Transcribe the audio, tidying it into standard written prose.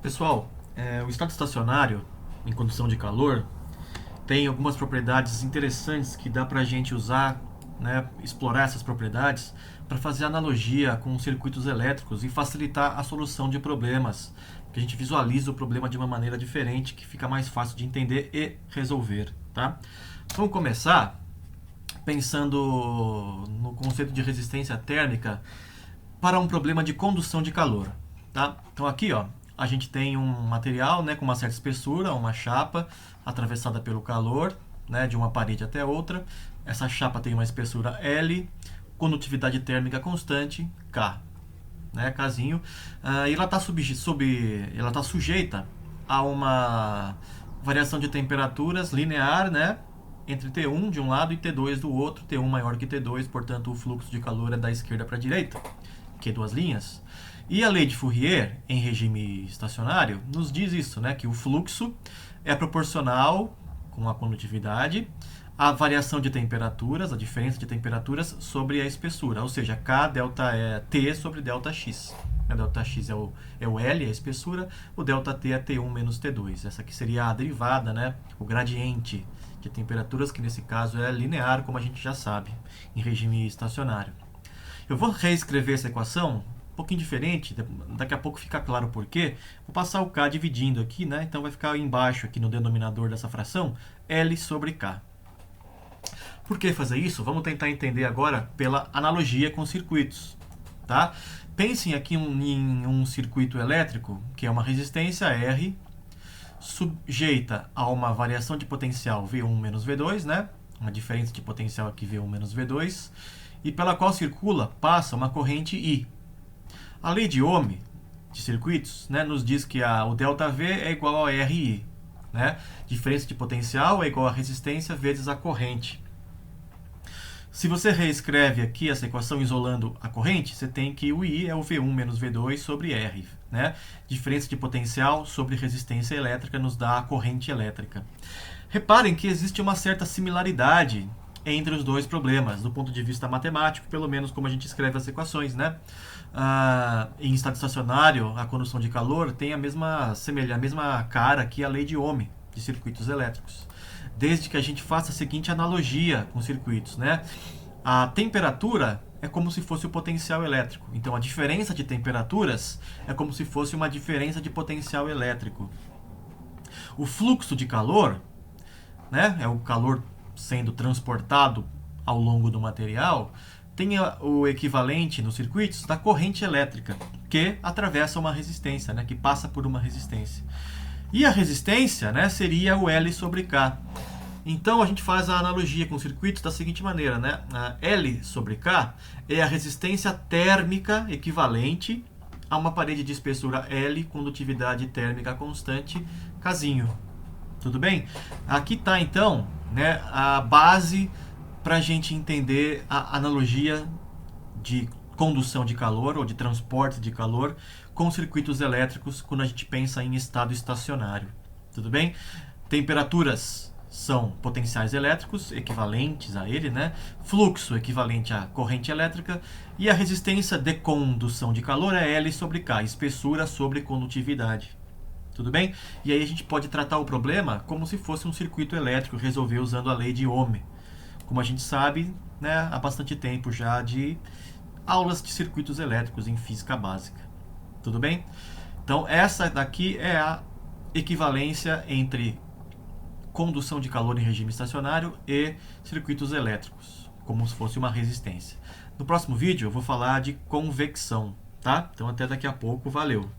Pessoal, o estado estacionário em condição de calor tem algumas propriedades interessantes que dá para a gente usar, né, explorar essas propriedades para fazer analogia com circuitos elétricos e facilitar a solução de problemas, que a gente visualiza o problema de uma maneira diferente, que fica mais fácil de entender e resolver, tá? Vamos começar pensando no conceito de resistência térmica para um problema de condução de calor, tá? Então aqui, ó, a gente tem um material, né, com uma certa espessura, uma chapa atravessada pelo calor, né, de uma parede até outra. Essa chapa tem uma espessura L, condutividade térmica constante, K, né, Kzinho. E ela está sujeita a uma variação de temperaturas linear, né, entre T1 de um lado e T2 do outro, T1 maior que T2, portanto o fluxo de calor é da esquerda para a direita, que duas linhas. E a lei de Fourier, em regime estacionário, nos diz isso, né, que o fluxo é proporcional com a condutividade à variação de temperaturas, a diferença de temperaturas sobre a espessura, ou seja, K delta T sobre delta X. A delta X é o L, a espessura, o delta T é T1 menos T2. Essa aqui seria a derivada, né, o gradiente de temperaturas, que nesse caso é linear, como a gente já sabe, em regime estacionário. Eu vou reescrever essa equação um pouquinho diferente, daqui a pouco fica claro o porquê. Vou passar o K dividindo aqui, né? Então vai ficar embaixo, aqui no denominador dessa fração, L sobre K. Por que fazer isso? Vamos tentar entender agora pela analogia com circuitos, tá? Pensem aqui em um circuito elétrico, que é uma resistência R, sujeita a uma variação de potencial V1 menos V2, né? Uma diferença de potencial aqui V1 menos V2, e pela qual passa uma corrente I. A lei de Ohm de circuitos, né, nos diz que o ΔV é igual a RI. Né? Diferença de potencial é igual a resistência vezes a corrente. Se você reescreve aqui essa equação isolando a corrente, você tem que o I é o V1 menos V2 sobre R. Né? Diferença de potencial sobre resistência elétrica nos dá a corrente elétrica. Reparem que existe uma certa similaridade entre os dois problemas, do ponto de vista matemático, pelo menos como a gente escreve as equações, né? Em estado estacionário, a condução de calor tem a mesma cara que a lei de Ohm de circuitos elétricos. Desde que a gente faça a seguinte analogia com circuitos, né? A temperatura é como se fosse o potencial elétrico. Então, a diferença de temperaturas é como se fosse uma diferença de potencial elétrico. O fluxo de calor, né, é o calor sendo transportado ao longo do material, tem o equivalente nos circuitos da corrente elétrica, que atravessa uma resistência, né, que passa por uma resistência. E a resistência, né, seria o L sobre K. Então a gente faz a analogia com circuitos da seguinte maneira, né? A L sobre K é a resistência térmica equivalente a uma parede de espessura L, condutividade térmica constante, Kzinho. Tudo bem? Aqui está, então, né, a base para a gente entender a analogia de condução de calor ou de transporte de calor com circuitos elétricos quando a gente pensa em estado estacionário. Tudo bem? Temperaturas são potenciais elétricos equivalentes a ele, né? Fluxo equivalente à corrente elétrica e a resistência de condução de calor é L sobre K, espessura sobre condutividade. Tudo bem? E aí a gente pode tratar o problema como se fosse um circuito elétrico, resolver usando a lei de Ohm. Como a gente sabe, né, há bastante tempo já de aulas de circuitos elétricos em física básica. Tudo bem? Então essa daqui é a equivalência entre condução de calor em regime estacionário e circuitos elétricos, como se fosse uma resistência. No próximo vídeo eu vou falar de convecção, tá? Então até daqui a pouco, valeu!